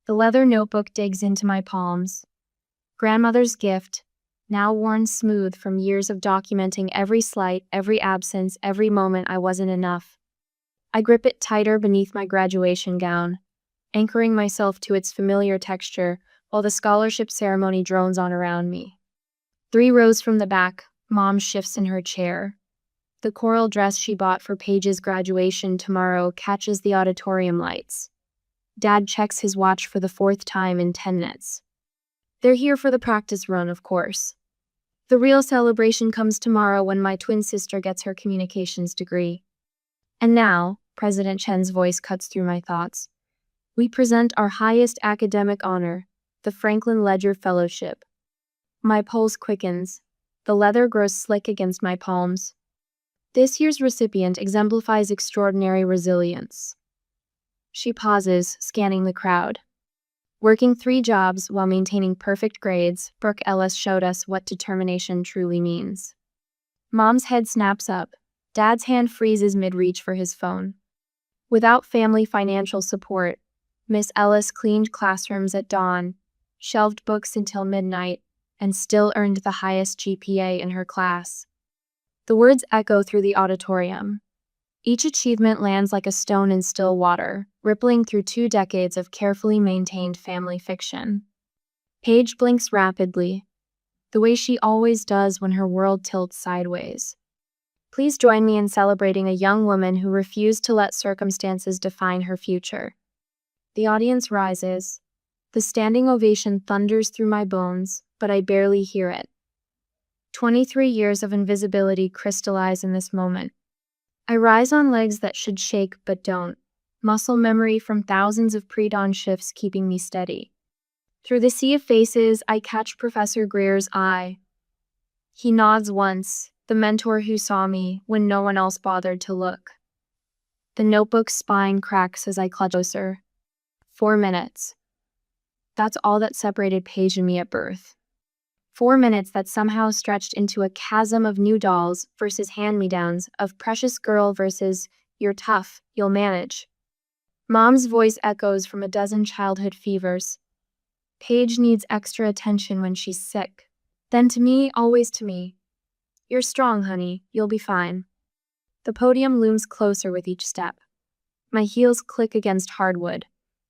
The leather notebook digs into my palms. Grandmother's gift, now worn smooth from years of documenting every slight, every absence, every moment I wasn't enough. I grip it tighter beneath my graduation gown, anchoring myself to its familiar texture while the scholarship ceremony drones on around me. 3 rows from the back, Mom shifts in her chair. The coral dress she bought for Paige's graduation tomorrow catches the auditorium lights. Dad checks his watch for the 4th time in 10 minutes. They're here for the practice run, of course. The real celebration comes tomorrow when my twin sister gets her communications degree. And now, President Chen's voice cuts through my thoughts. We present our highest academic honor, the Franklin Ledger Fellowship. My pulse quickens. The leather grows slick against my palms. This year's recipient exemplifies extraordinary resilience. She pauses, scanning the crowd. Working 3 jobs while maintaining perfect grades, Brooke Ellis showed us what determination truly means. Mom's head snaps up. Dad's hand freezes mid-reach for his phone. Without family financial support, Miss Ellis cleaned classrooms at dawn, shelved books until midnight, and still earned the highest GPA in her class. The words echo through the auditorium. Each achievement lands like a stone in still water, rippling through 2 decades of carefully maintained family fiction. Paige blinks rapidly, the way she always does when her world tilts sideways. Please join me in celebrating a young woman who refused to let circumstances define her future. The audience rises. The standing ovation thunders through my bones, but I barely hear it. 23 years of invisibility crystallize in this moment. I rise on legs that should shake but don't, muscle memory from thousands of pre-dawn shifts keeping me steady. Through the sea of faces, I catch Professor Greer's eye. He nods once, the mentor who saw me when no one else bothered to look. The notebook's spine cracks as I clutch closer. 4 minutes. That's all that separated Paige and me at birth. 4 minutes that somehow stretched into a chasm of new dolls versus hand-me-downs, of precious girl versus you're tough, you'll manage. Mom's voice echoes from a dozen childhood fevers. Paige needs extra attention when she's sick. Then to me, always to me. You're strong, honey. You'll be fine. The podium looms closer with each step. My heels click against hardwood,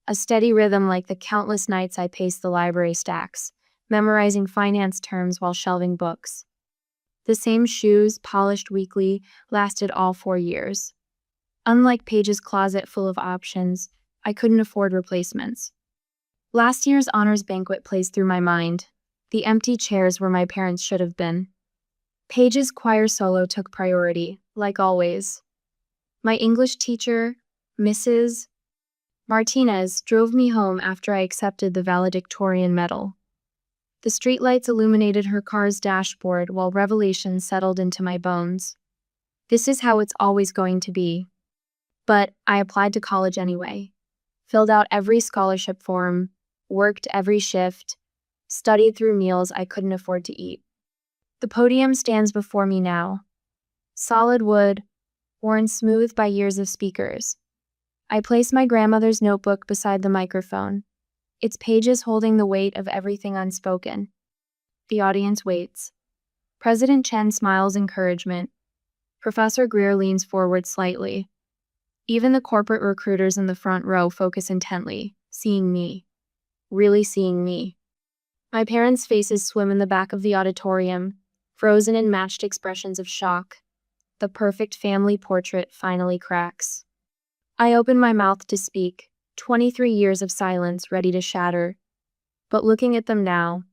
a steady rhythm like the countless nights I paced the library stacks, memorizing finance terms while shelving books. The same shoes, polished weekly, lasted all 4 years. Unlike Paige's closet full of options, I couldn't afford replacements. Last year's honors banquet plays through my mind, the empty chairs where my parents should have been. Paige's choir solo took priority, like always. My English teacher, Mrs. Martinez, drove me home after I accepted the valedictorian medal. The streetlights illuminated her car's dashboard while revelation settled into my bones. This is how it's always going to be. But I applied to college anyway, filled out every scholarship form, worked every shift, studied through meals I couldn't afford to eat. The podium stands before me now. Solid wood, worn smooth by years of speakers. I place my grandmother's notebook beside the microphone. Its pages holding the weight of everything unspoken. The audience waits. President Chen smiles encouragement. Professor Greer leans forward slightly. Even the corporate recruiters in the front row focus intently, seeing me. Really seeing me. My parents' faces swim in the back of the auditorium, frozen in matched expressions of shock. The perfect family portrait finally cracks. I open my mouth to speak, 23 years of silence ready to shatter. But looking at them now,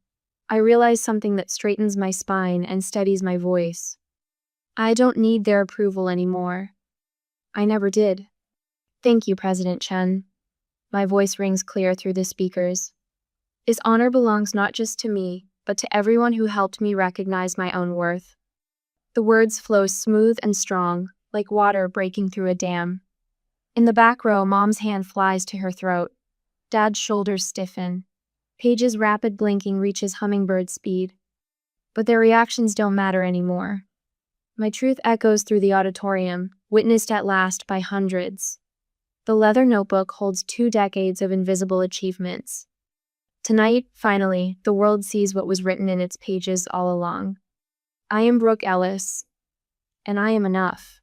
I realize something that straightens my spine and steadies my voice. I don't need their approval anymore. I never did. Thank you, President Chen. My voice rings clear through the speakers. This honor belongs not just to me, but to everyone who helped me recognize my own worth. The words flow smooth and strong, like water breaking through a dam. In the back row, Mom's hand flies to her throat. Dad's shoulders stiffen. Paige's rapid blinking reaches hummingbird speed. But their reactions don't matter anymore. My truth echoes through the auditorium, witnessed at last by hundreds. The leather notebook holds 2 decades of invisible achievements. Tonight, finally, the world sees what was written in its pages all along. I am Brooke Ellis, and I am enough.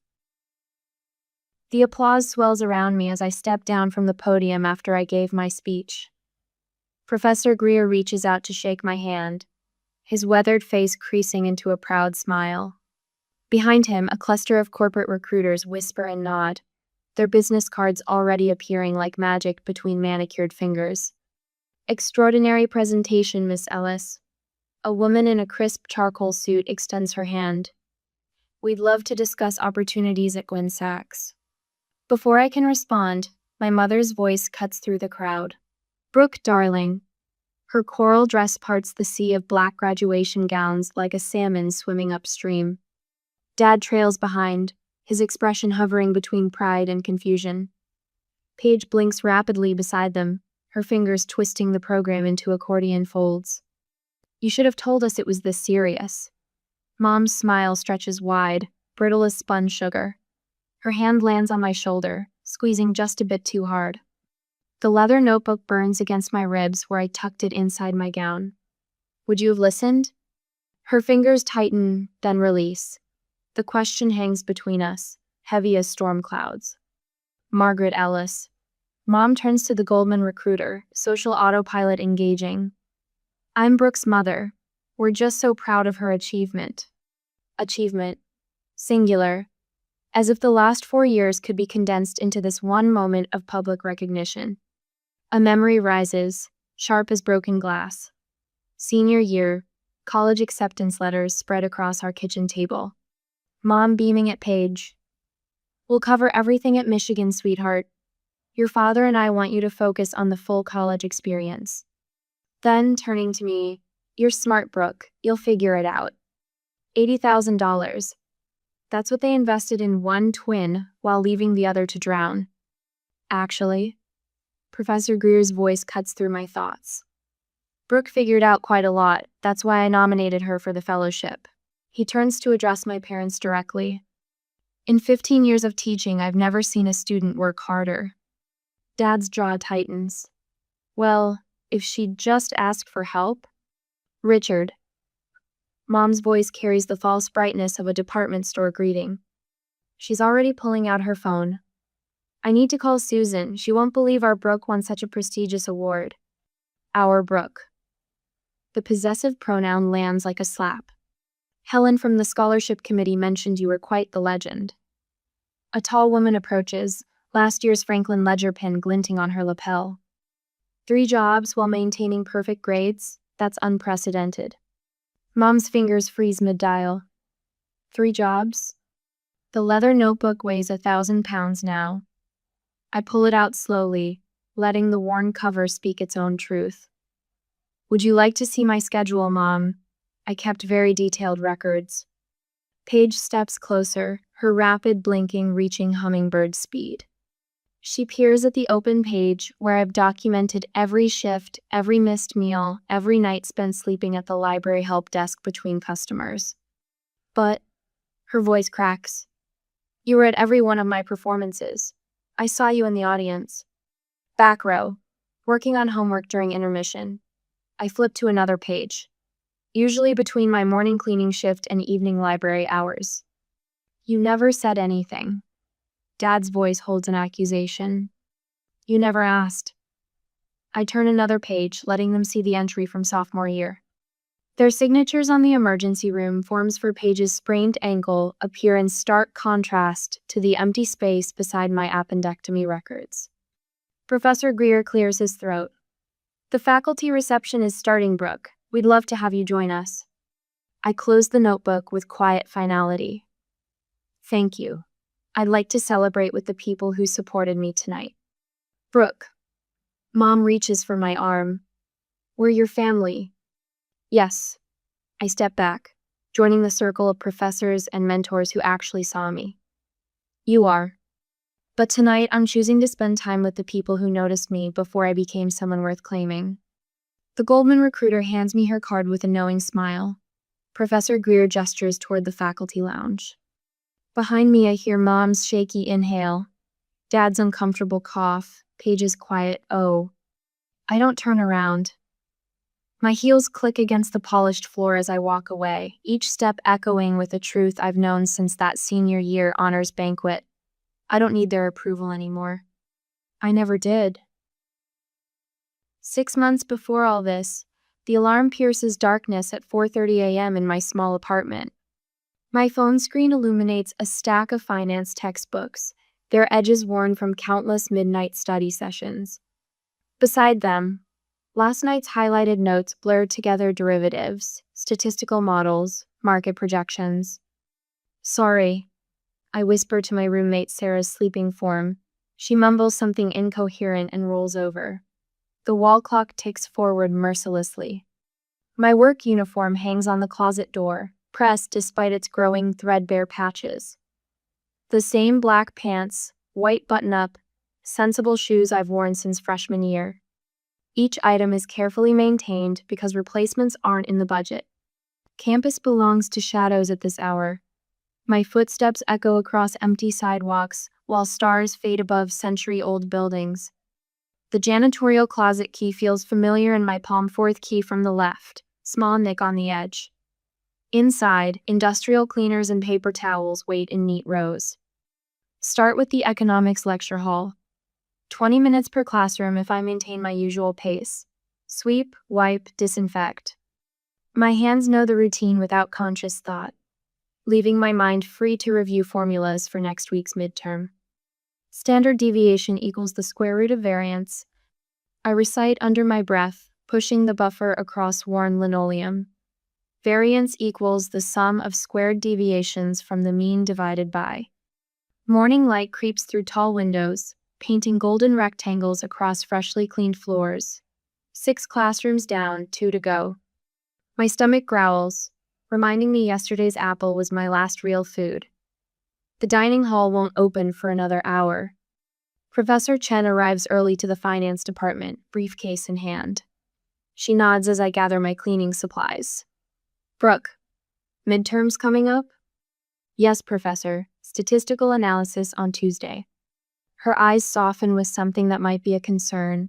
The applause swells around me as I step down from the podium after I gave my speech. Professor Greer reaches out to shake my hand, his weathered face creasing into a proud smile. Behind him, a cluster of corporate recruiters whisper and nod, their business cards already appearing like magic between manicured fingers. Extraordinary presentation, Miss Ellis. A woman in a crisp charcoal suit extends her hand. We'd love to discuss opportunities at Gwen Sachs. Before I can respond, my mother's voice cuts through the crowd. Brooke, darling. Her coral dress parts the sea of black graduation gowns like a salmon swimming upstream. Dad trails behind, his expression hovering between pride and confusion. Paige blinks rapidly beside them, her fingers twisting the program into accordion folds. You should have told us it was this serious. Mom's smile stretches wide, brittle as spun sugar. Her hand lands on my shoulder, squeezing just a bit too hard. The leather notebook burns against my ribs where I tucked it inside my gown. Would you have listened? Her fingers tighten, then release. The question hangs between us, heavy as storm clouds. Margaret Ellis. Mom turns to the Goldman recruiter, social autopilot engaging. I'm Brooke's mother. We're just so proud of her achievement. Achievement. Singular. As if the last 4 years could be condensed into this one moment of public recognition. A memory rises, sharp as broken glass. Senior year, college acceptance letters spread across our kitchen table. Mom beaming at Paige. We'll cover everything at Michigan, sweetheart. Your father and I want you to focus on the full college experience. Then, turning to me, you're smart, Brooke. You'll figure it out. $80,000. That's what they invested in one twin while leaving the other to drown. Actually, Professor Greer's voice cuts through my thoughts. Brooke figured out quite a lot. That's why I nominated her for the fellowship. He turns to address my parents directly. In 15 years of teaching, I've never seen a student work harder. Dad's jaw tightens. Well, if she'd just asked for help? Richard. Mom's voice carries the false brightness of a department store greeting. She's already pulling out her phone. I need to call Susan. She won't believe our Brooke won such a prestigious award. Our Brooke. The possessive pronoun lands like a slap. Helen from the scholarship committee mentioned you were quite the legend. A tall woman approaches, last year's Franklin Ledger pin glinting on her lapel. 3 jobs while maintaining perfect grades? That's unprecedented. Mom's fingers freeze mid-dial. 3 jobs? The leather notebook weighs 1,000 pounds now. I pull it out slowly, letting the worn cover speak its own truth. Would you like to see my schedule, Mom? I kept very detailed records. Paige steps closer, her rapid blinking reaching hummingbird speed. She peers at the open page where I've documented every shift, every missed meal, every night spent sleeping at the library help desk between customers. But, her voice cracks. You were at every one of my performances. I saw you in the audience. Back row, working on homework during intermission. I flip to another page. Usually between my morning cleaning shift and evening library hours. You never said anything. Dad's voice holds an accusation. You never asked. I turn another page, letting them see the entry from sophomore year. Their signatures on the emergency room forms for Paige's sprained ankle appear in stark contrast to the empty space beside my appendectomy records. Professor Greer clears his throat. The faculty reception is starting, Brooke. We'd love to have you join us. I close the notebook with quiet finality. Thank you. I'd like to celebrate with the people who supported me tonight. Brooke. Mom reaches for my arm. We're your family. Yes. I step back, joining the circle of professors and mentors who actually saw me. You are. But tonight I'm choosing to spend time with the people who noticed me before I became someone worth claiming. The Goldman recruiter hands me her card with a knowing smile. Professor Greer gestures toward the faculty lounge. Behind me I hear Mom's shaky inhale. Dad's uncomfortable cough, Paige's quiet "oh." I don't turn around. My heels click against the polished floor as I walk away, each step echoing with a truth I've known since that senior year honors banquet. I don't need their approval anymore. I never did. 6 months before all this, the alarm pierces darkness at 4:30 a.m. in my small apartment. My phone screen illuminates a stack of finance textbooks, their edges worn from countless midnight study sessions. Beside them, last night's highlighted notes blurred together derivatives, statistical models, market projections. Sorry, I whisper to my roommate Sarah's sleeping form. She mumbles something incoherent and rolls over. The wall clock ticks forward mercilessly. My work uniform hangs on the closet door, pressed despite its growing threadbare patches. The same black pants, white button-up, sensible shoes I've worn since freshman year. Each item is carefully maintained because replacements aren't in the budget. Campus belongs to shadows at this hour. My footsteps echo across empty sidewalks while stars fade above century-old buildings. The janitorial closet key feels familiar in my palm, fourth key from the left, small nick on the edge. Inside, industrial cleaners and paper towels wait in neat rows. Start with the economics lecture hall. 20 minutes per classroom if I maintain my usual pace. Sweep, wipe, disinfect. My hands know the routine without conscious thought, leaving my mind free to review formulas for next week's midterm. Standard deviation equals the square root of variance. I recite under my breath, pushing the buffer across worn linoleum. Variance equals the sum of squared deviations from the mean divided by. Morning light creeps through tall windows, painting golden rectangles across freshly cleaned floors. 6 classrooms down, 2 to go. My stomach growls, reminding me yesterday's apple was my last real food. The dining hall won't open for another hour. Professor Chen arrives early to the finance department, briefcase in hand. She nods as I gather my cleaning supplies. Brooke, midterms coming up? Yes, Professor. Statistical analysis on Tuesday. Her eyes soften with something that might be a concern.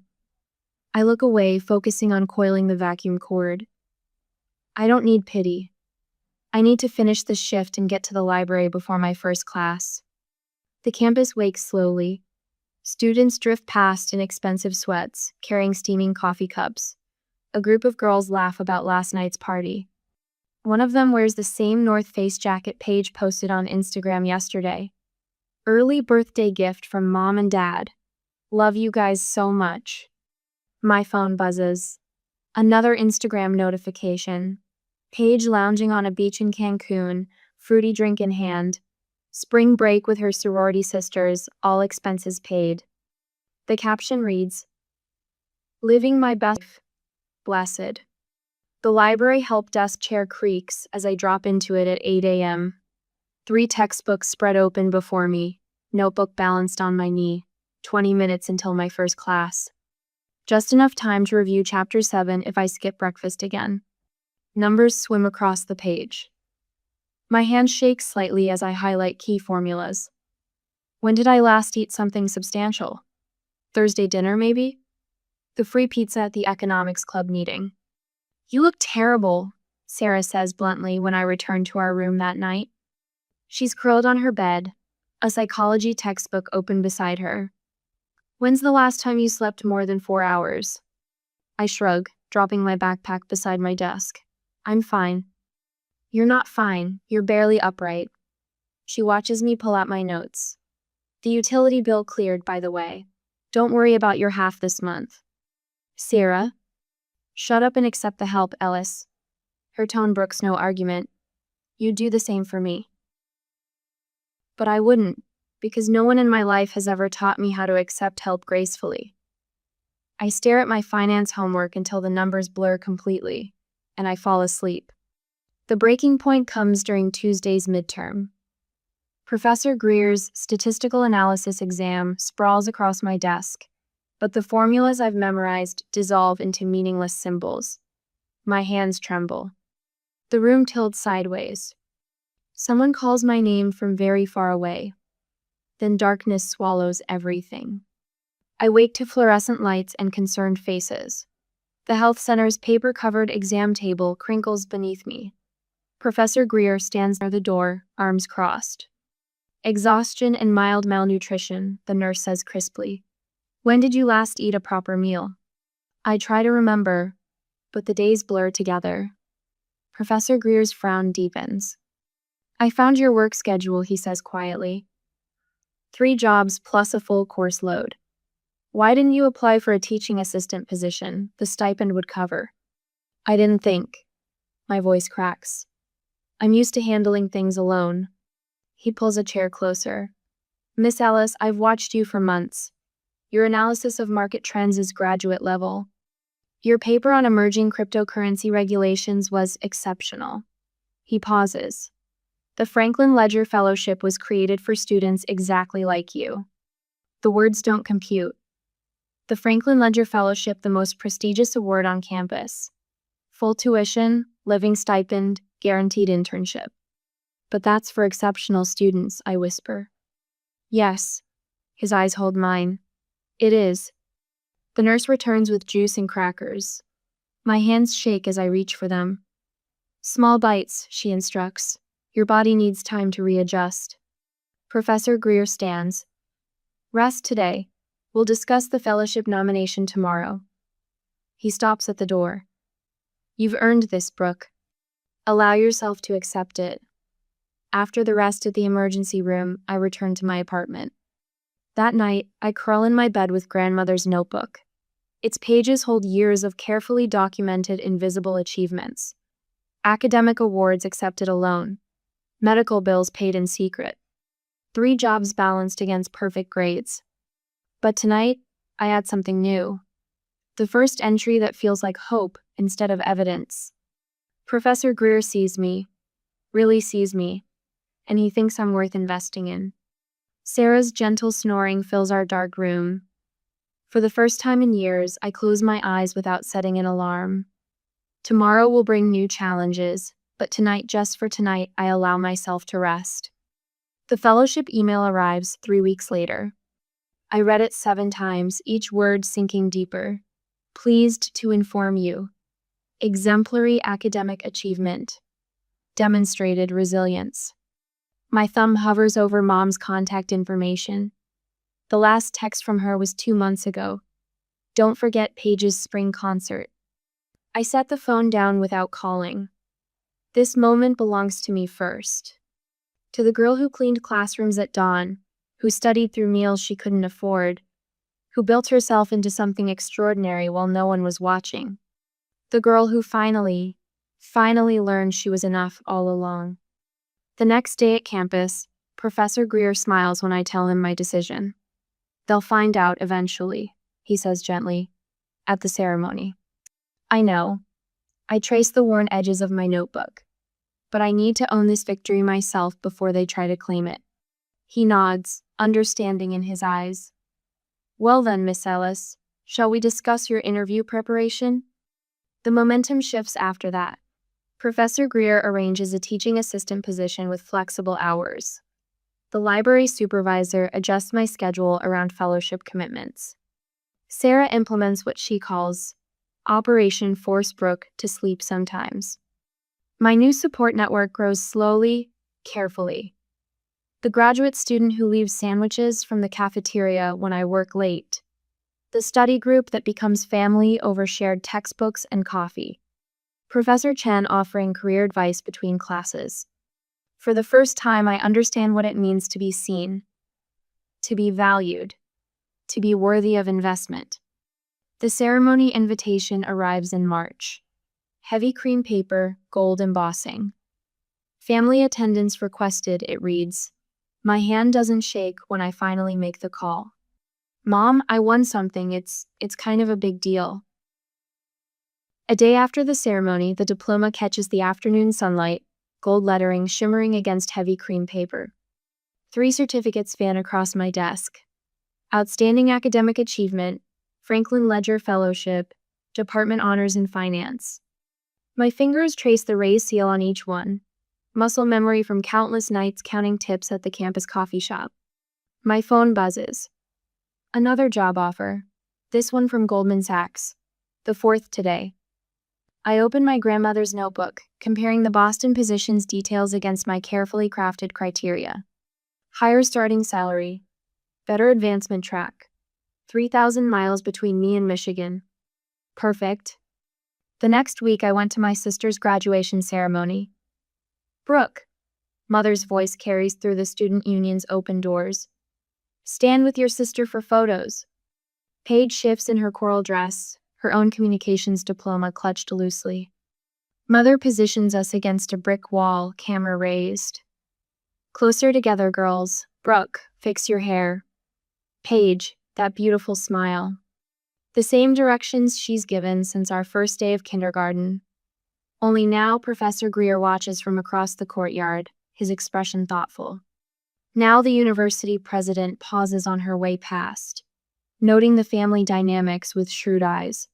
I look away, focusing on coiling the vacuum cord. I don't need pity. I need to finish this shift and get to the library before my first class. The campus wakes slowly. Students drift past in expensive sweats, carrying steaming coffee cups. A group of girls laugh about last night's party. One of them wears the same North Face jacket Paige posted on Instagram yesterday. Early birthday gift from Mom and Dad. Love you guys so much. My phone buzzes. Another Instagram notification. Paige lounging on a beach in Cancun, fruity drink in hand. Spring break with her sorority sisters, all expenses paid. The caption reads, "Living my best life. Blessed." The library help desk chair creaks as I drop into it at 8 a.m. 3 textbooks spread open before me, notebook balanced on my knee. 20 minutes until my first class. Just enough time to review Chapter 7 if I skip breakfast again. Numbers swim across the page. My hand shakes slightly as I highlight key formulas. When did I last eat something substantial? Thursday dinner, maybe? The free pizza at the economics club meeting. You look terrible, Sarah says bluntly when I return to our room that night. She's curled on her bed, a psychology textbook open beside her. When's the last time you slept more than 4 hours? I shrug, dropping my backpack beside my desk. I'm fine. You're not fine, you're barely upright. She watches me pull out my notes. The utility bill cleared, by the way. Don't worry about your half this month. Sarah? Shut up and accept the help, Ellis. Her tone brooks no argument. You'd do the same for me. But I wouldn't, because no one in my life has ever taught me how to accept help gracefully. I stare at my finance homework until the numbers blur completely, and I fall asleep. The breaking point comes during Tuesday's midterm. Professor Greer's statistical analysis exam sprawls across my desk, but the formulas I've memorized dissolve into meaningless symbols. My hands tremble. The room tilts sideways. Someone calls my name from very far away. Then darkness swallows everything. I wake to fluorescent lights and concerned faces. The health center's paper-covered exam table crinkles beneath me. Professor Greer stands near the door, arms crossed. Exhaustion and mild malnutrition, the nurse says crisply. When did you last eat a proper meal? I try to remember, but the days blur together. Professor Greer's frown deepens. I found your work schedule, he says quietly. 3 jobs plus a full course load. Why didn't you apply for a teaching assistant position? The stipend would cover. I didn't think. My voice cracks. I'm used to handling things alone. He pulls a chair closer. Miss Ellis, I've watched you for months. Your analysis of market trends is graduate level. Your paper on emerging cryptocurrency regulations was exceptional. He pauses. The Franklin Ledger Fellowship was created for students exactly like you. The words don't compute. The Franklin Ledger Fellowship, the most prestigious award on campus. Full tuition, living stipend, guaranteed internship. But that's for exceptional students, I whisper. Yes. His eyes hold mine. It is. The nurse returns with juice and crackers. My hands shake as I reach for them. Small bites, she instructs. Your body needs time to readjust. Professor Greer stands. Rest today. We'll discuss the fellowship nomination tomorrow. He stops at the door. You've earned this, Brooke. Allow yourself to accept it. After the rest at the emergency room, I return to my apartment. That night, I curl in my bed with grandmother's notebook. Its pages hold years of carefully documented invisible achievements. Academic awards accepted alone. Medical bills paid in secret. 3 jobs balanced against perfect grades. But tonight, I add something new. The first entry that feels like hope instead of evidence. Professor Greer sees me, really sees me, and he thinks I'm worth investing in. Sarah's gentle snoring fills our dark room. For the first time in years, I close my eyes without setting an alarm. Tomorrow will bring new challenges, but tonight, just for tonight, I allow myself to rest. The fellowship email arrives 3 weeks later. I read it 7 times, each word sinking deeper. Pleased to inform you. Exemplary academic achievement. Demonstrated resilience. My thumb hovers over Mom's contact information. The last text from her was 2 months ago. Don't forget Paige's spring concert. I set the phone down without calling. This moment belongs to me first. To the girl who cleaned classrooms at dawn, who studied through meals she couldn't afford, who built herself into something extraordinary while no one was watching. The girl who finally learned she was enough all along. The next day at campus, Professor Greer smiles when I tell him my decision. They'll find out eventually, he says gently, at the ceremony. I know. I trace the worn edges of my notebook. But I need to own this victory myself before they try to claim it. He nods, understanding in his eyes. Well then, Miss Ellis, shall we discuss your interview preparation? The momentum shifts after that. Professor Greer arranges a teaching assistant position with flexible hours. The library supervisor adjusts my schedule around fellowship commitments. Sarah implements what she calls Operation Force Brooke to sleep sometimes. My new support network grows slowly, carefully. The graduate student who leaves sandwiches from the cafeteria when I work late. The study group that becomes family over shared textbooks and coffee. Professor Chen offering career advice between classes. For the first time, I understand what it means to be seen, to be valued, to be worthy of investment. The ceremony invitation arrives in March. Heavy cream paper, gold embossing. Family attendance requested, it reads. My hand doesn't shake when I finally make the call. Mom, I won something. It's kind of a big deal. A day after the ceremony, the diploma catches the afternoon sunlight, gold lettering shimmering against heavy cream paper. 3 certificates fan across my desk. Outstanding academic achievement, Franklin Ledger Fellowship, Department Honors in Finance. My fingers trace the raised seal on each one, muscle memory from countless nights counting tips at the campus coffee shop. My phone buzzes. Another job offer. This one from Goldman Sachs. The fourth today. I open my grandmother's notebook, comparing the Boston position's details against my carefully crafted criteria. Higher starting salary. Better advancement track. 3,000 miles between me and Michigan. Perfect. The next week, I went to my sister's graduation ceremony. Brooke. Mother's voice carries through the student union's open doors. Stand with your sister for photos. Paige shifts in her coral dress, her own communications diploma clutched loosely. Mother positions us against a brick wall, camera raised. Closer together, girls. Brooke, fix your hair. Paige, that beautiful smile. The same directions she's given since our first day of kindergarten. Only now Professor Greer watches from across the courtyard, his expression thoughtful. Now the university president pauses on her way past, noting the family dynamics with shrewd eyes.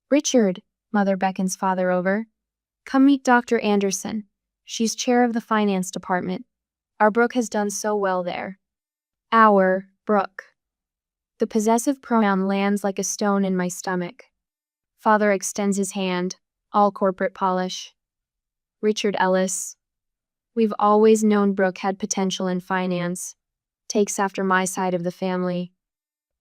Richard, Mother beckons father over. Come meet Dr. Anderson. She's chair of the finance department. Our Brooke has done so well there. Our Brooke. The possessive pronoun lands like a stone in my stomach. Father extends his hand, all corporate polish. Richard Ellis. We've always known Brooke had potential in finance. Takes after my side of the family.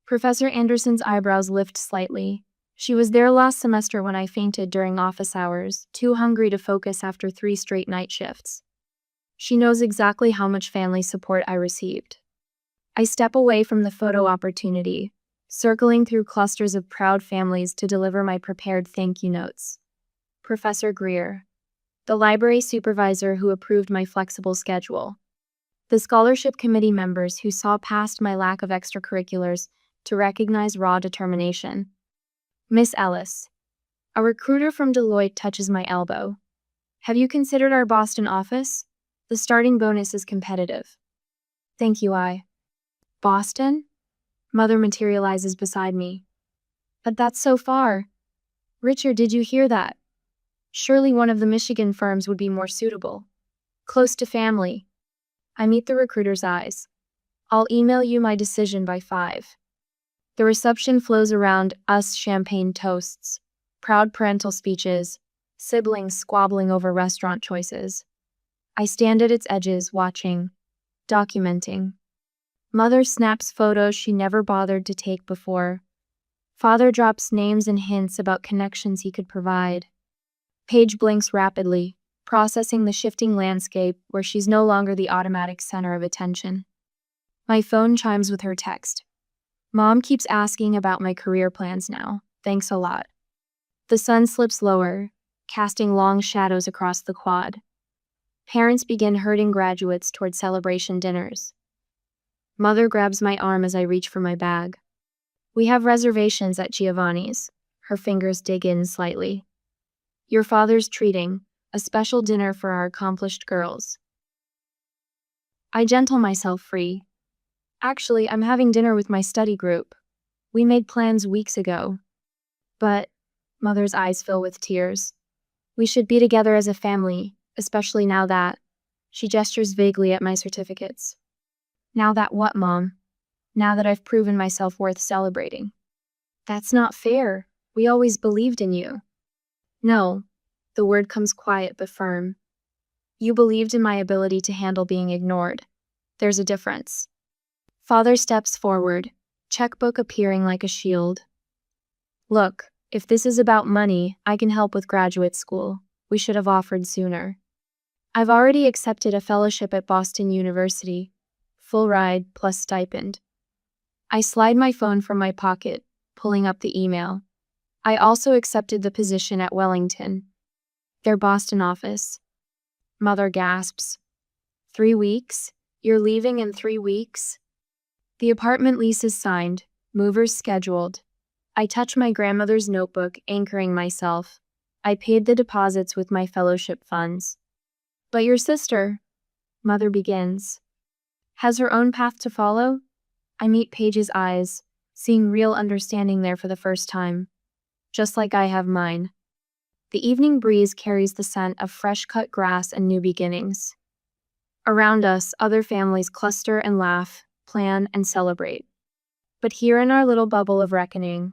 Professor Anderson's eyebrows lift slightly. She was there last semester when I fainted during office hours, too hungry to focus after 3 straight night shifts. She knows exactly how much family support I received. I step away from the photo opportunity, circling through clusters of proud families to deliver my prepared thank you notes. Professor Greer, the library supervisor who approved my flexible schedule. The scholarship committee members who saw past my lack of extracurriculars to recognize raw determination. Miss Ellis, a recruiter from Deloitte touches my elbow. Have you considered our Boston office? The starting bonus is competitive. Thank you, Boston? Mother materializes beside me. But that's so far. Richard, did you hear that? Surely one of the Michigan firms would be more suitable. Close to family. I meet the recruiter's eyes. I'll email you my decision by 5. The reception flows around us, champagne toasts, proud parental speeches, siblings squabbling over restaurant choices. I stand at its edges, watching, documenting. Mother snaps photos she never bothered to take before. Father drops names and hints about connections he could provide. Paige blinks rapidly, processing the shifting landscape where she's no longer the automatic center of attention. My phone chimes with her text. Mom keeps asking about my career plans now. Thanks a lot. The sun slips lower, casting long shadows across the quad. Parents begin herding graduates toward celebration dinners. Mother grabs my arm as I reach for my bag. We have reservations at Giovanni's. Her fingers dig in slightly. Your father's treating, a special dinner for our accomplished girls. I gentle myself free. Actually, I'm having dinner with my study group. We made plans weeks ago. But, Mother's eyes fill with tears. We should be together as a family, especially now that. She gestures vaguely at my certificates. Now that what, Mom? Now that I've proven myself worth celebrating. That's not fair. We always believed in you. No. The word comes quiet but firm. You believed in my ability to handle being ignored. There's a difference. Father steps forward, checkbook appearing like a shield. Look, if this is about money, I can help with graduate school. We should have offered sooner. I've already accepted a fellowship at Boston University. Full ride plus stipend. I slide my phone from my pocket, pulling up the email. I also accepted the position at Wellington, their Boston office. Mother gasps. 3 weeks? You're leaving in 3 weeks? The apartment lease is signed, movers scheduled. I touch my grandmother's notebook, anchoring myself. I paid the deposits with my fellowship funds. But your sister, Mother begins, has her own path to follow? I meet Paige's eyes, seeing real understanding there for the first time. Just like I have mine. The evening breeze carries the scent of fresh-cut grass and new beginnings. Around us, other families cluster and laugh, plan, and celebrate. But here in our little bubble of reckoning,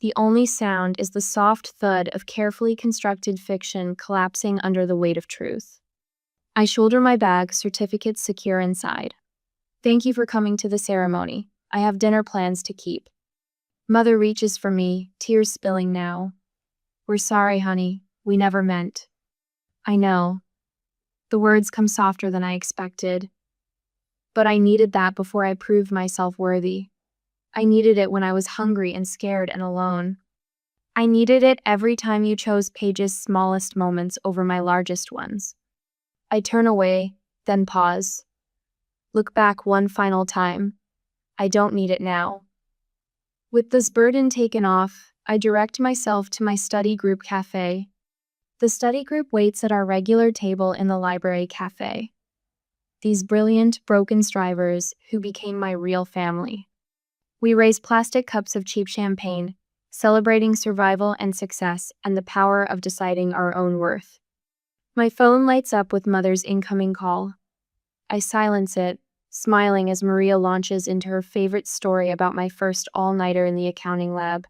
the only sound is the soft thud of carefully constructed fiction collapsing under the weight of truth. I shoulder my bag, certificates secure inside. Thank you for coming to the ceremony. I have dinner plans to keep. Mother reaches for me, tears spilling now. We're sorry, honey. We never meant. I know. The words come softer than I expected. But I needed that before I proved myself worthy. I needed it when I was hungry and scared and alone. I needed it every time you chose Paige's smallest moments over my largest ones. I turn away, then pause. Look back one final time. I don't need it now. With this burden taken off, I direct myself to my study group cafe. The study group waits at our regular table in the library cafe. These brilliant, broken strivers who became my real family. We raise plastic cups of cheap champagne, celebrating survival and success and the power of deciding our own worth. My phone lights up with Mother's incoming call. I silence it, smiling as Maria launches into her favorite story about my first all-nighter in the accounting lab.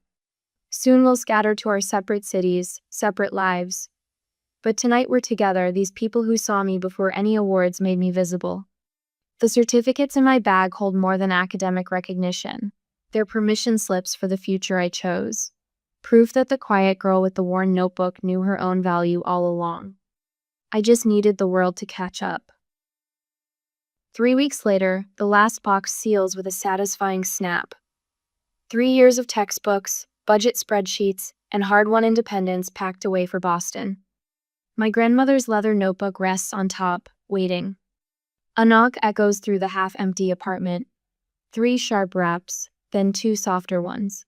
Soon we'll scatter to our separate cities, separate lives. But tonight we're together, these people who saw me before any awards made me visible. The certificates in my bag hold more than academic recognition. They're permission slips for the future I chose. Proof that the quiet girl with the worn notebook knew her own value all along. I just needed the world to catch up. 3 weeks later, the last box seals with a satisfying snap. 3 years of textbooks, budget spreadsheets, and hard-won independence packed away for Boston. My grandmother's leather notebook rests on top, waiting. A knock echoes through the half-empty apartment. 3 sharp raps, then 2 softer ones.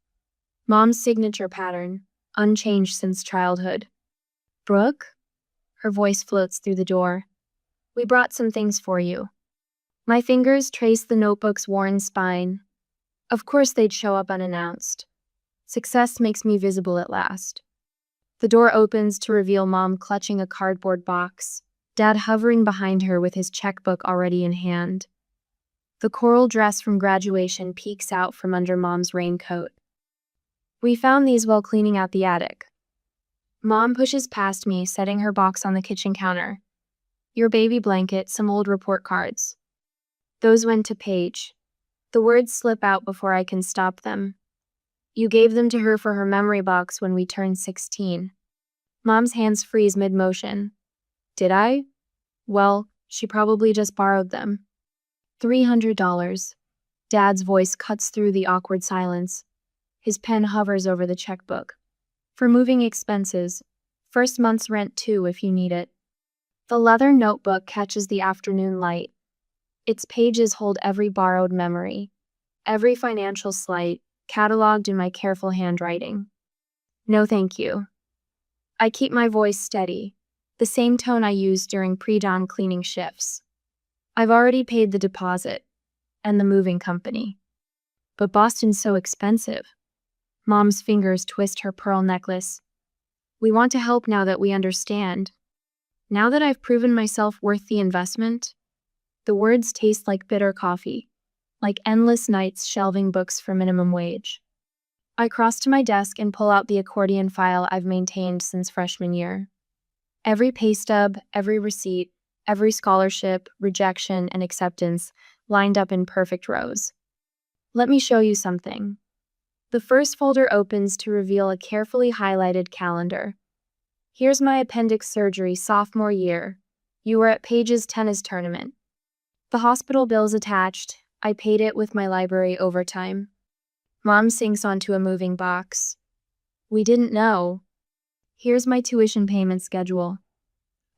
Mom's signature pattern, unchanged since childhood. Brooke? Her voice floats through the door. We brought some things for you. My fingers trace the notebook's worn spine. Of course they'd show up unannounced. Success makes me visible at last. The door opens to reveal Mom clutching a cardboard box, Dad hovering behind her with his checkbook already in hand. The coral dress from graduation peeks out from under Mom's raincoat. We found these while cleaning out the attic. Mom pushes past me, setting her box on the kitchen counter. Your baby blanket, some old report cards. Those went to Paige. The words slip out before I can stop them. You gave them to her for her memory box when we turned 16. Mom's hands freeze mid-motion. Did I? Well, she probably just borrowed them. $300. Dad's voice cuts through the awkward silence. His pen hovers over the checkbook. For moving expenses. First month's rent too if you need it. The leather notebook catches the afternoon light. Its pages hold every borrowed memory, every financial slight, cataloged in my careful handwriting. No thank you. I keep my voice steady, the same tone I used during pre-dawn cleaning shifts. I've already paid the deposit, and the moving company. But Boston's so expensive. Mom's fingers twist her pearl necklace. We want to help now that we understand. Now that I've proven myself worth the investment. The words taste like bitter coffee, like endless nights shelving books for minimum wage. I cross to my desk and pull out the accordion file I've maintained since freshman year. Every pay stub, every receipt, every scholarship, rejection, and acceptance lined up in perfect rows. Let me show you something. The first folder opens to reveal a carefully highlighted calendar. Here's my appendix surgery sophomore year. You were at Paige's tennis tournament. The hospital bill's attached. I paid it with my library overtime. Mom sinks onto a moving box. We didn't know. Here's my tuition payment schedule.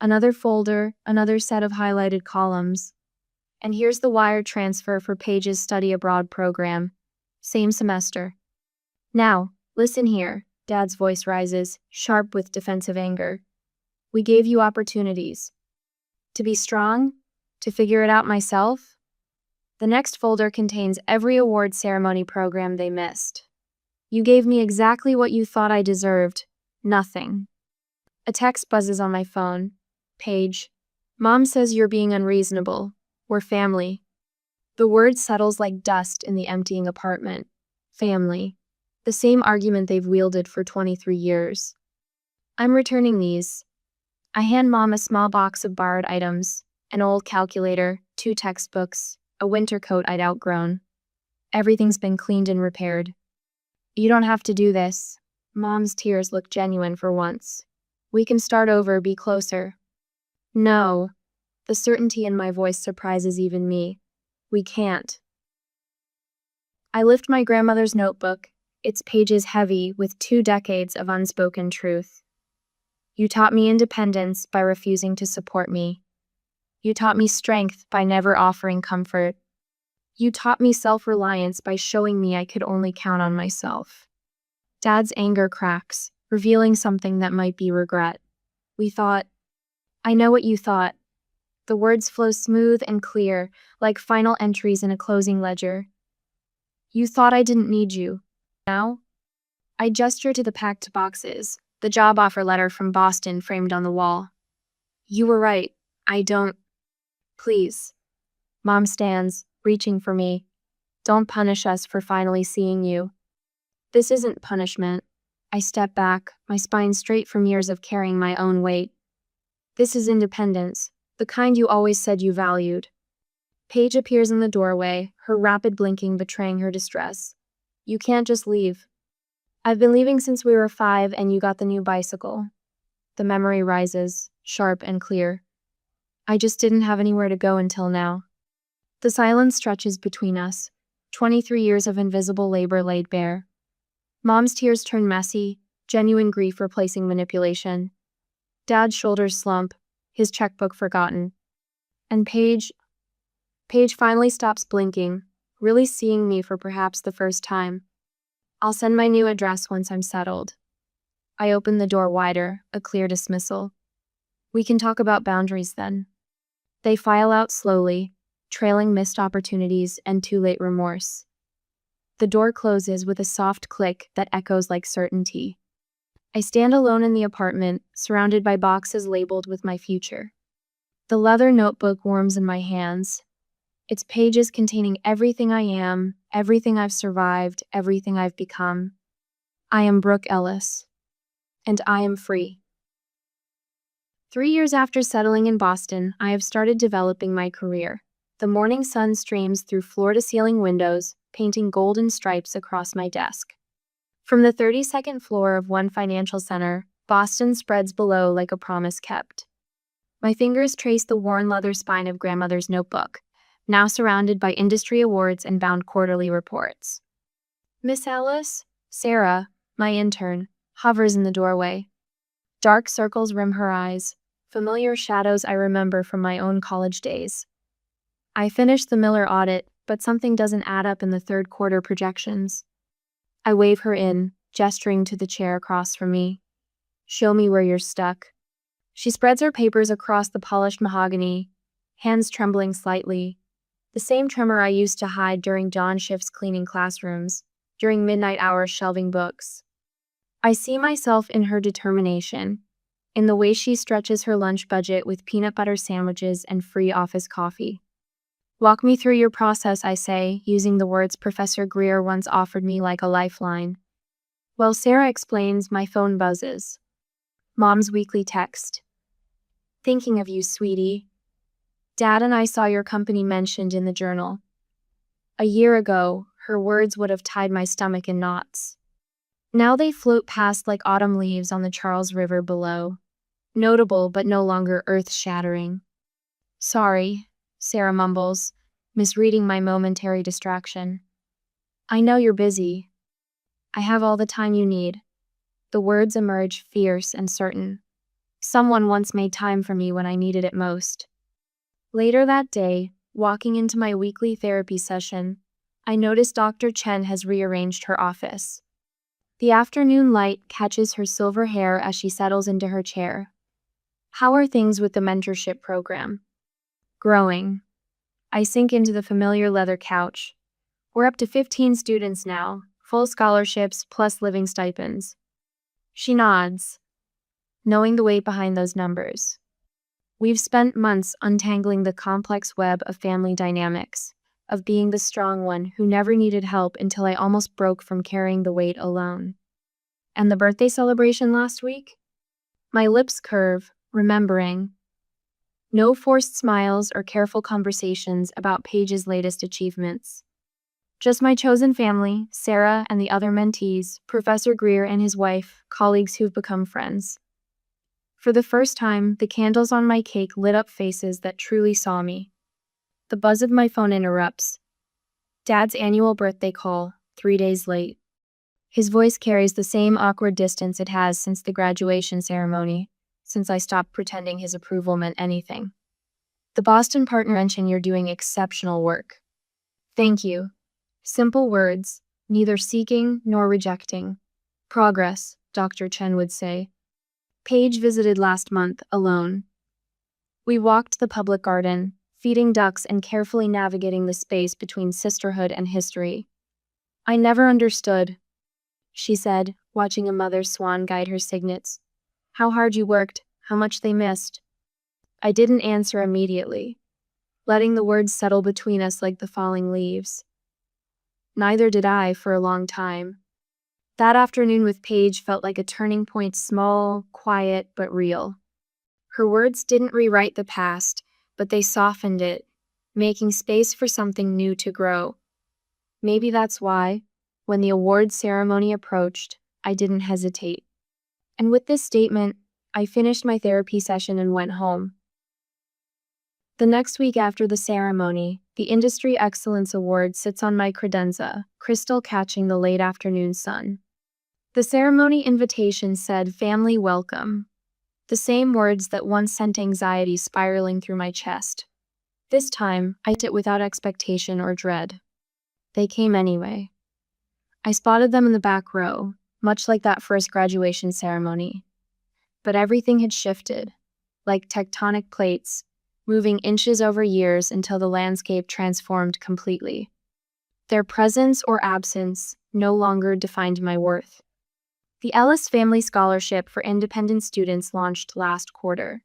Another folder, another set of highlighted columns. And here's the wire transfer for Paige's study abroad program. Same semester. Now, listen here. Dad's voice rises, sharp with defensive anger. We gave you opportunities. To be strong? To figure it out myself? The next folder contains every award ceremony program they missed. You gave me exactly what you thought I deserved. Nothing. A text buzzes on my phone. Paige. Mom says you're being unreasonable. We're family. The word settles like dust in the emptying apartment. Family. The same argument they've wielded for 23 years. I'm returning these. I hand Mom a small box of borrowed items, an old calculator, 2 textbooks, a winter coat I'd outgrown. Everything's been cleaned and repaired. You don't have to do this. Mom's tears look genuine for once. We can start over, be closer. No. The certainty in my voice surprises even me. We can't. I lift my grandmother's notebook, its pages heavy with 2 decades of unspoken truth. You taught me independence by refusing to support me. You taught me strength by never offering comfort. You taught me self-reliance by showing me I could only count on myself. Dad's anger cracks, revealing something that might be regret. We thought. I know what you thought. The words flow smooth and clear, like final entries in a closing ledger. You thought I didn't need you. Now? I gesture to the packed boxes, the job offer letter from Boston framed on the wall. You were right. I don't. Please. Mom stands, reaching for me. Don't punish us for finally seeing you. This isn't punishment. I step back, my spine straight from years of carrying my own weight. This is independence, the kind you always said you valued. Paige appears in the doorway, her rapid blinking betraying her distress. You can't just leave. I've been leaving since we were 5 and you got the new bicycle. The memory rises, sharp and clear. I just didn't have anywhere to go until now. The silence stretches between us, 23 years of invisible labor laid bare. Mom's tears turn messy, genuine grief replacing manipulation. Dad's shoulders slump, his checkbook forgotten. And Paige finally stops blinking, really seeing me for perhaps the first time. I'll send my new address once I'm settled. I open the door wider, a clear dismissal. We can talk about boundaries then. They file out slowly, trailing missed opportunities and too late remorse. The door closes with a soft click that echoes like certainty. I stand alone in the apartment, surrounded by boxes labeled with my future. The leather notebook warms in my hands, its pages containing everything I am, everything I've survived, everything I've become. I am Brooke Ellis, and I am free. 3 years after settling in Boston, I have started developing my career. The morning sun streams through floor-to-ceiling windows, painting golden stripes across my desk. From the 32nd floor of one financial center, Boston spreads below like a promise kept. My fingers trace the worn leather spine of grandmother's notebook, now surrounded by industry awards and bound quarterly reports. Miss Ellis, Sarah, my intern, hovers in the doorway. Dark circles rim her eyes, familiar shadows I remember from my own college days. I finish the Miller audit, but something doesn't add up in the third quarter projections. I wave her in, gesturing to the chair across from me. Show me where you're stuck. She spreads her papers across the polished mahogany, hands trembling slightly. The same tremor I used to hide during dawn shifts cleaning classrooms, during midnight hours shelving books. I see myself in her determination, in the way she stretches her lunch budget with peanut butter sandwiches and free office coffee. Walk me through your process, I say, using the words Professor Greer once offered me like a lifeline. While Sarah explains, my phone buzzes. Mom's weekly text. Thinking of you, sweetie. Dad and I saw your company mentioned in the journal. A year ago, her words would have tied my stomach in knots. Now they float past like autumn leaves on the Charles River below. Notable but no longer earth-shattering. Sorry, Sarah mumbles, misreading my momentary distraction. I know you're busy. I have all the time you need. The words emerge fierce and certain. Someone once made time for me when I needed it most. Later that day, walking into my weekly therapy session, I notice Dr. Chen has rearranged her office. The afternoon light catches her silver hair as she settles into her chair. How are things with the mentorship program? Growing. I sink into the familiar leather couch. We're up to 15 students now, full scholarships plus living stipends. She nods, knowing the weight behind those numbers. We've spent months untangling the complex web of family dynamics, of being the strong one who never needed help until I almost broke from carrying the weight alone. And the birthday celebration last week? My lips curve, remembering. No forced smiles or careful conversations about Paige's latest achievements. Just my chosen family, Sarah and the other mentees, Professor Greer and his wife, colleagues who've become friends. For the first time, the candles on my cake lit up faces that truly saw me. The buzz of my phone interrupts. Dad's annual birthday call, 3 days late. His voice carries the same awkward distance it has since the graduation ceremony, since I stopped pretending his approval meant anything. The Boston partner mentioned you're doing exceptional work. Thank you. Simple words, neither seeking nor rejecting. Progress, Dr. Chen would say. Paige visited last month, alone. We walked the public garden, feeding ducks and carefully navigating the space between sisterhood and history. I never understood, she said, watching a mother swan guide her cygnets. How hard you worked, how much they missed. I didn't answer immediately, letting the words settle between us like the falling leaves. Neither did I for a long time. That afternoon with Paige felt like a turning point, small, quiet, but real. Her words didn't rewrite the past, but they softened it, making space for something new to grow. Maybe that's why, when the award ceremony approached, I didn't hesitate. And with this statement, I finished my therapy session and went home. The next week after the ceremony, the Industry Excellence Award sits on my credenza, crystal catching the late afternoon sun. The ceremony invitation said, "Family welcome," the same words that once sent anxiety spiraling through my chest. This time, I did it without expectation or dread. They came anyway. I spotted them in the back row, much like that first graduation ceremony. But everything had shifted, like tectonic plates, moving inches over years until the landscape transformed completely. Their presence or absence no longer defined my worth. The Ellis Family Scholarship for Independent Students launched last quarter.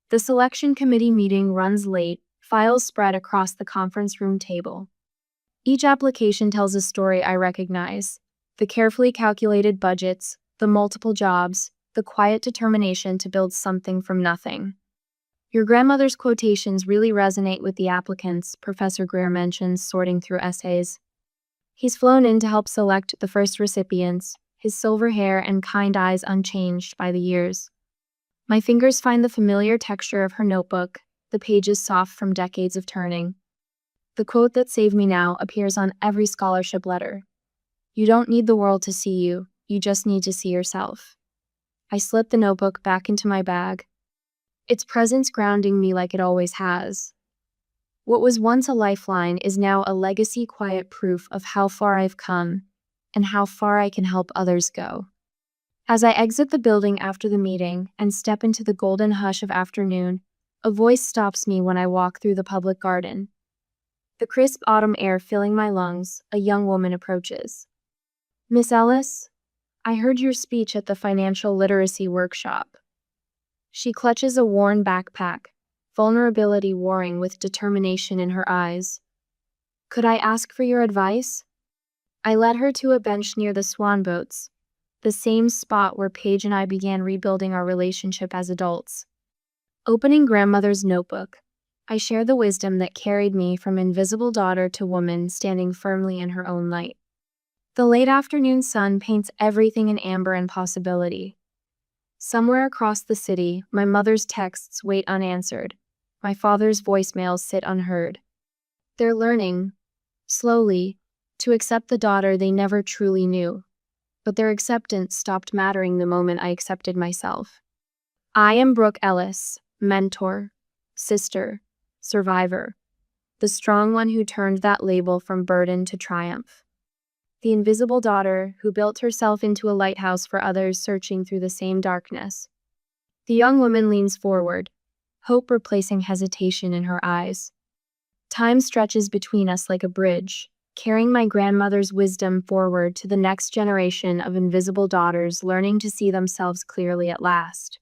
The selection committee meeting runs late, files spread across the conference room table. Each application tells a story I recognize: the carefully calculated budgets, the multiple jobs, the quiet determination to build something from nothing. Your grandmother's quotations really resonate with the applicants, Professor Greer mentions, sorting through essays. He's flown in to help select the first recipients, his silver hair and kind eyes unchanged by the years. My fingers find the familiar texture of her notebook, the pages soft from decades of turning. The quote that saved me now appears on every scholarship letter. You don't need the world to see you, you just need to see yourself. I slip the notebook back into my bag, its presence grounding me like it always has. What was once a lifeline is now a legacy, quiet proof of how far I've come and how far I can help others go. As I exit the building after the meeting and step into the golden hush of afternoon, a voice stops me when I walk through the public garden. The crisp autumn air filling my lungs, a young woman approaches. "Miss Ellis, I heard your speech at the financial literacy workshop." She clutches a worn backpack, vulnerability warring with determination in her eyes. "Could I ask for your advice?" I led her to a bench near the swan boats, the same spot where Paige and I began rebuilding our relationship as adults. Opening grandmother's notebook, I share the wisdom that carried me from invisible daughter to woman standing firmly in her own light. The late afternoon sun paints everything in amber and possibility. Somewhere across the city, my mother's texts wait unanswered. My father's voicemails sit unheard. They're learning, slowly, to accept the daughter they never truly knew. But their acceptance stopped mattering the moment I accepted myself. I am Brooke Ellis, mentor, sister, survivor, the strong one who turned that label from burden to triumph. The invisible daughter who built herself into a lighthouse for others searching through the same darkness. The young woman leans forward, hope replacing hesitation in her eyes. Time stretches between us like a bridge, carrying my grandmother's wisdom forward to the next generation of invisible daughters learning to see themselves clearly at last.